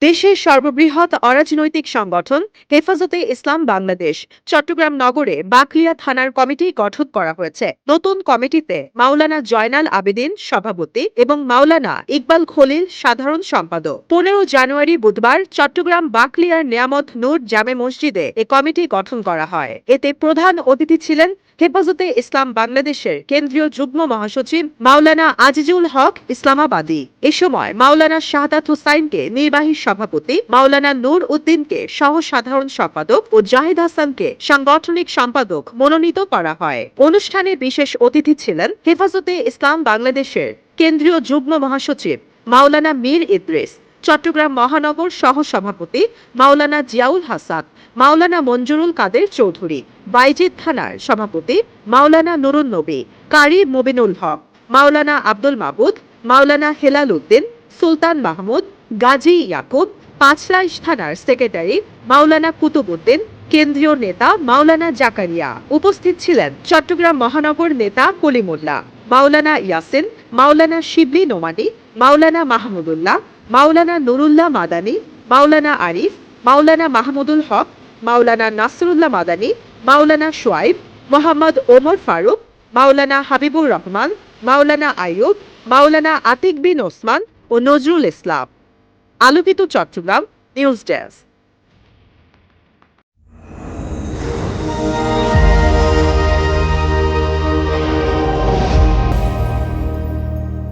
দেশের সর্ববৃহৎ অরাজনৈতিক সংগঠন হেফাজতে ইসলাম বাংলাদেশ চট্টগ্রাম নগরে বাকলিয়া থানার কমিটি গঠন করা হয়েছে। নতুন কমিটিতে মাওলানা জয়নাল আবেদিন সভাপতি এবং মাওলানা ইকবাল খলিল সাধারণ সম্পাদক। 15 জানুয়ারি বুধবার চট্টগ্রাম বাকলিয়ার নিয়ামত নূর জামে মসজিদে এ কমিটি গঠন করা হয়। এতে প্রধান অতিথি ছিলেন হেফাজতে ইসলাম বাংলাদেশের কেন্দ্রীয় যুগ্ম মহাসচিব মাওলানা আজিজুল হক ইসলামাবাদী। এ সময় মাওলানা শাহাদাত হুসাইনকে নির্বাহী সভাপতি, মাওলানা নূর উদ্দিনকে সহ সাধারণ সম্পাদক ও জাহিদ হাসানকে সাংগঠনিক সম্পাদক মনোনীত করা হয়। অনুষ্ঠানে বিশেষ অতিথি ছিলেন হেফাজতে ইসলাম বাংলাদেশের কেন্দ্রীয় যুগ্ম মহাসচিব মাওলানা মীর ইদ্রিস, চট্টগ্রাম মহানগর সহ সভাপতি মাওলানা জিয়াউল হাসান, মাওলানা মঞ্জুরুল কাদের চৌধুরী, বাইজিদ থানার সভাপতি মাওলানা নুরুন নবী, কারি মুবিনুল হক, মাওলানা আব্দুল মাবুদ, মাওলানা হেলাল উদ্দিন, সুলতান মাহমুদ, গাজী ইয়াকুব, পাঁচলাইশ থানার সেক্রেটারি মাওলানা কুতুবউদ্দিন, কেন্দ্রীয় নেতা মাওলানা জাকারিয়া। উপস্থিত ছিলেন চট্টগ্রাম মহানগর নেতা কলিমুল্লাহ, মাওলানা ইয়াসিন, মাওলানা শিবলি নোমানী, মাওলানা মাহমুদুল্লাহ, মাওলানা নুরুল্লাহ মাদানী, মাওলানা আরিফ, মাওলানা মাহমুদুল হক, মাওলানা নাসরুল্লাহ মাদানী, মাওলানা সোয়াইব, মোহাম্মদ ওমর ফারুক, মাওলানা হাবিবুর রহমান, মাওলানা আইয়ুব, মাওলানা আতিক বিন ওসমান ও নজরুল ইসলাম। আলোকিত চট্টগ্রাম নিউজ ডেস্ক।